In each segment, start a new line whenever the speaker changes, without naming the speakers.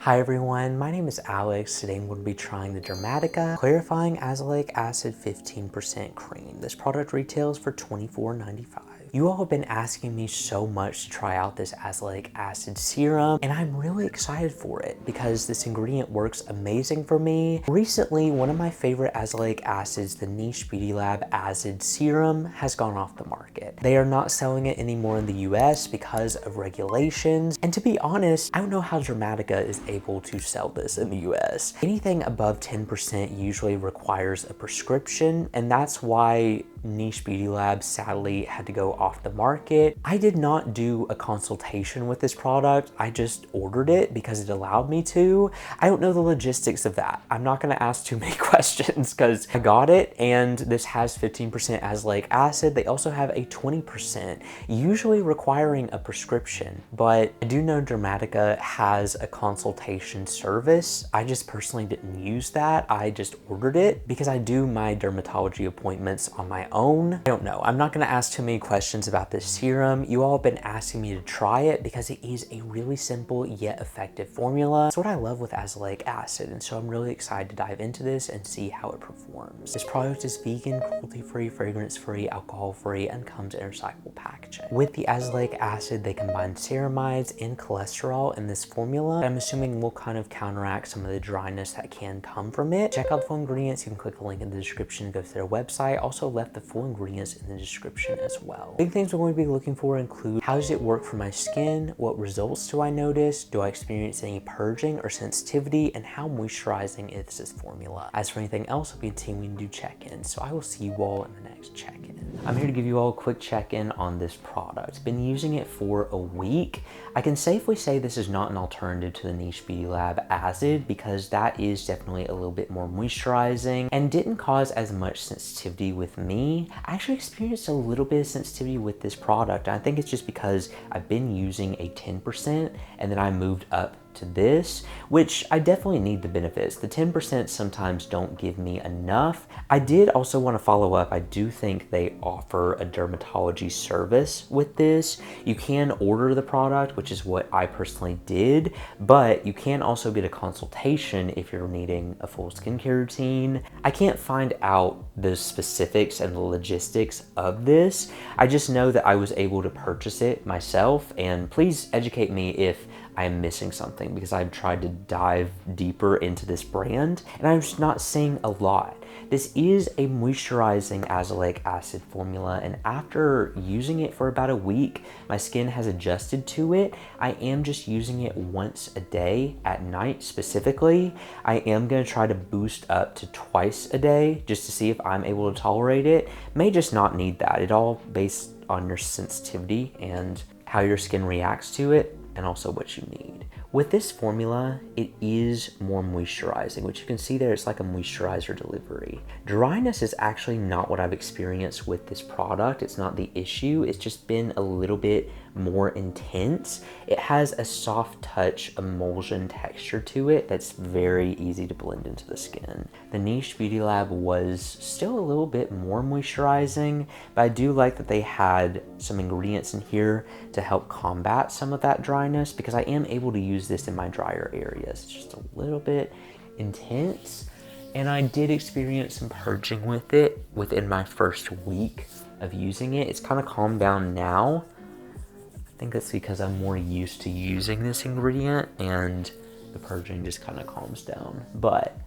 Hi everyone, my name is Alex. Today I'm going to be trying the Dermatica Clarifying Azelaic Acid 15% Cream. This product retails for $24.95. You all have been asking me so much to try out this azelaic acid serum, and I'm really excited for it because this ingredient works amazing for me. Recently, one of my favorite azelaic acids, the Niche Beauty Lab Acid Serum, has gone off the market. They are not selling it anymore in the US because of regulations, and to be honest, I don't know how Dermatica is able to sell this in the US. Anything above 10% usually requires a prescription, and that's why Niche Beauty Lab sadly had to go off the market. I did not do a consultation with this product. I just ordered it because it allowed me to. I don't know the logistics of that. I'm not gonna ask too many questions because I got it, and this has 15% azelaic acid. They also have a 20%, usually requiring a prescription, but I do know Dermatica has a consultation service. I just personally didn't use that. I just ordered it because I do my dermatology appointments on my own. I don't know. I'm not gonna ask too many questions about this serum. You all have been asking me to try it because it is a really simple yet effective formula. It's what I love with azelaic acid, and so I'm really excited to dive into this and see how it performs. This product is vegan, cruelty-free, fragrance-free, alcohol-free, and comes in recyclable packaging. With the azelaic acid, they combine ceramides and cholesterol in this formula. I'm assuming will kind of counteract some of the dryness that can come from it. Check out the full ingredients. You can click the link in the description to go to their website. Also left the full ingredients in the description as well. Big things we're going to be looking for include how does it work for my skin, what results do I notice, do I experience any purging or sensitivity, and how moisturizing is this formula. As for anything else, I'll be continuing to do check-ins, so I will see you all in the next check-in. I'm here to give you all a quick check-in on this product. Been using it for a week. I can safely say this is not an alternative to the Niche Beauty Lab Acid because that is definitely a little bit more moisturizing and didn't cause as much sensitivity with me. I actually experienced a little bit of sensitivity with this product. I think it's just because I've been using a 10% and then I moved up to this, which I definitely need the benefits. The 10% sometimes don't give me enough. I did also want to follow up. I do think they offer a dermatology service with this. You can order the product, which is what I personally did, but you can also get a consultation if you're needing a full skincare routine. I can't find out the specifics and the logistics of this. I just know that I was able to purchase it myself, and please educate me if I am missing something because I've tried to dive deeper into this brand and I'm just not seeing a lot. This is a moisturizing azelaic acid formula, and after using it for about a week, my skin has adjusted to it. I am just using it once a day at night specifically. I am going to try to boost up to twice a day just to see if I'm able to tolerate it. May just not need that. It all based on your sensitivity and how your skin reacts to it, and also what you need. With this formula, it is more moisturizing, which you can see there, it's like a moisturizer delivery. Dryness is actually not what I've experienced with this product. It's not the issue. It's just been a little bit more intense. It has a soft touch emulsion texture to it that's very easy to blend into the skin. The Niche Beauty Lab was still a little bit more moisturizing, but I do like that they had some ingredients in here to help combat some of that dryness because I am able to use this in my drier areas. It's just a little bit intense, and I did experience some purging with it within my first week of using it. It's kind of calmed down now. I think that's because I'm more used to using this ingredient and the purging just kind of calms down. But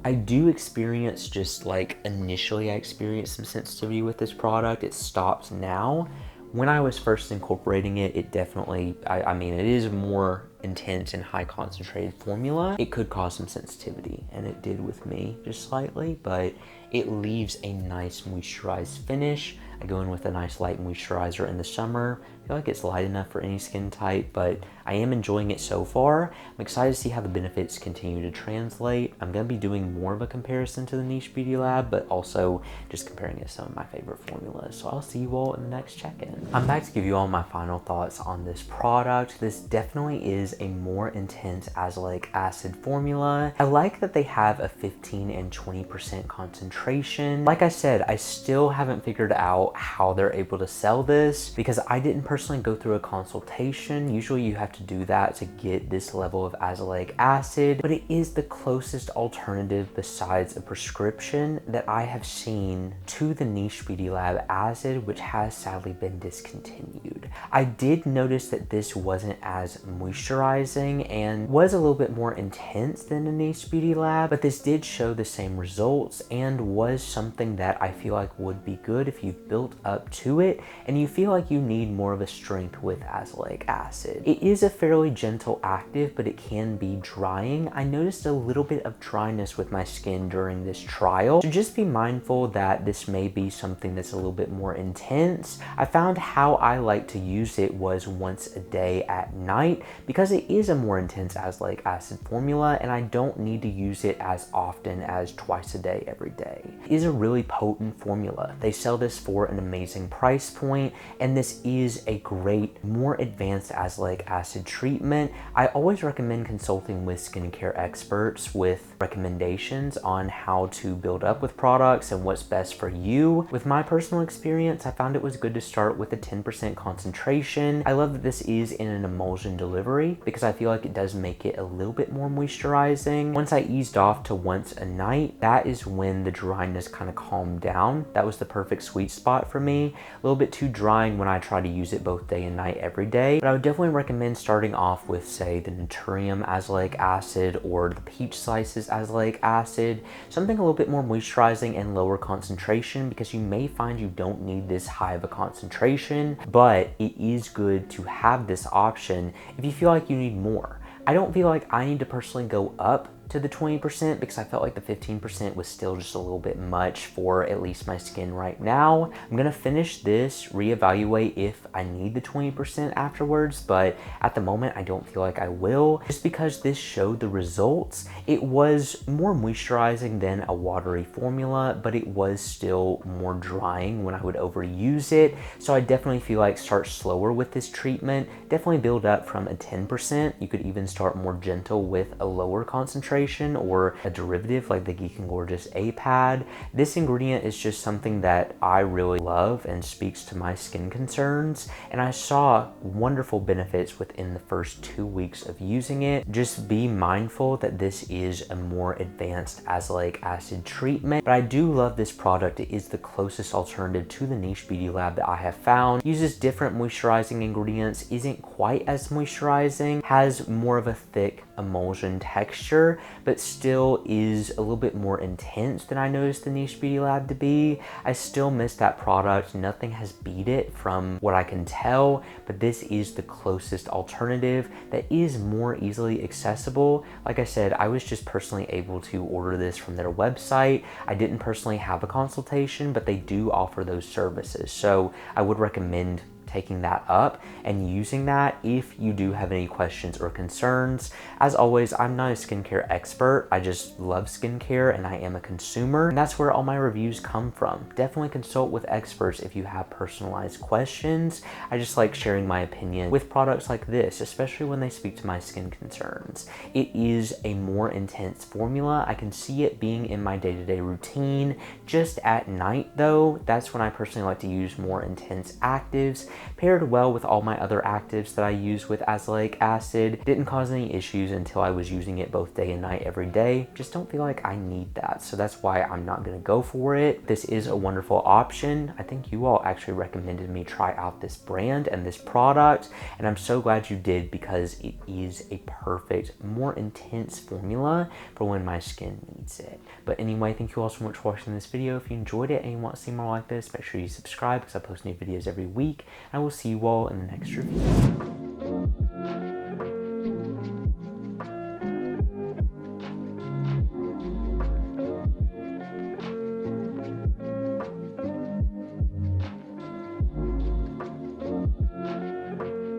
I do experience, just like initially I experienced some sensitivity with this product. It stops now. When I was first incorporating it, it definitely, I mean, it is a more intense and high concentrated formula. It could cause some sensitivity, and it did with me just slightly, but it leaves a nice moisturized finish. I go in with a nice light moisturizer in the summer. I feel like it's light enough for any skin type, but I am enjoying it so far. I'm excited to see how the benefits continue to translate. I'm gonna be doing more of a comparison to the Niche Beauty Lab, but also just comparing it to some of my favorite formulas. So I'll see you all in the next check-in. I'm back to give you all my final thoughts on this product. This definitely is a more intense azelaic acid formula. I like that they have a 15 and 20% concentration concentration. Like I said, I still haven't figured out how they're able to sell this because I didn't personally go through a consultation. Usually you have to do that to get this level of azelaic acid, but it is the closest alternative besides a prescription that I have seen to the niche beauty lab acid, which has sadly been discontinued. I did notice that this wasn't as moisturizing and was a little bit more intense than a niche beauty lab, but this did show the same results and was something that I feel like would be good if you've built up to it and you feel like you need more of a strength with azelaic acid. It is a fairly gentle active, but it can be drying. I noticed a little bit of dryness with my skin during this trial, so just be mindful that this may be something that's a little bit more intense. I found how I like to use it was once a day at night because it is a more intense azelaic acid formula and I don't need to use it as often as twice a day every day. It is a really potent formula. They sell this for an amazing price point and this is a great, more advanced azelaic acid treatment. I always recommend consulting with skincare experts with recommendations on how to build up with products and what's best for you. With my personal experience, I found it was good to start with a 10% concentration. I love that this is in an emulsion delivery because I feel like it does make it a little bit more moisturizing. Once I eased off to once a night, that is when the dryness kind of calmed down. That was the perfect sweet spot for me. A little bit too drying when I try to use it both day and night every day, but I would definitely recommend starting off with, say, the Naturium azelaic acid or the Peach Slices azelaic acid, something a little bit more moisturizing and lower concentration because you may find you don't need this high of a concentration, but it is good to have this option if you feel like you need more. I don't feel like I need to personally go up to the 20% because I felt like the 15% was still just a little bit much for at least my skin right now. I'm gonna finish this, reevaluate if I need the 20% afterwards, but at the moment I don't feel like I will, just because this showed the results. It was more moisturizing than a watery formula, but it was still more drying when I would overuse it. So I definitely feel like start slower with this treatment, definitely build up from a 10%. You could even start more gentle with a lower concentration or a derivative like the Geek and Gorgeous A-Pad. This ingredient is just something that I really love and speaks to my skin concerns, and I saw wonderful benefits within the first 2 weeks of using it. Just be mindful that this is a more advanced azelaic acid treatment, but I do love this product. It is the closest alternative to the niche beauty lab that I have found. Uses different moisturizing ingredients, isn't quite as moisturizing, has more of a thick emulsion texture, but still is a little bit more intense than I noticed the niche beauty lab to be. I still miss that product. Nothing has beat it from what I can tell, but this is the closest alternative that is more easily accessible. Like I said, I was just personally able to order this from their website. I didn't personally have a consultation, but they do offer those services. So I would recommend taking that up and using that if you do have any questions or concerns. As always, I'm not a skincare expert. I just love skincare and I am a consumer, and that's where all my reviews come from. Definitely consult with experts if you have personalized questions. I just like sharing my opinion with products like this, especially when they speak to my skin concerns. It is a more intense formula. I can see it being in my day-to-day routine. Just at night though, that's when I personally like to use more intense actives. Paired well with all my other actives that I use with azelaic acid. Didn't cause any issues until I was using it both day and night every day. Just don't feel like I need that, so that's why I'm not gonna go for it. This is a wonderful option. I think you all actually recommended me try out this brand and this product, and I'm so glad you did because it is a perfect, more intense formula for when my skin needs it. But anyway, thank you all so much for watching this video. If you enjoyed it and you want to see more like this, make sure you subscribe because I post new videos every week. I will see you all in the next review.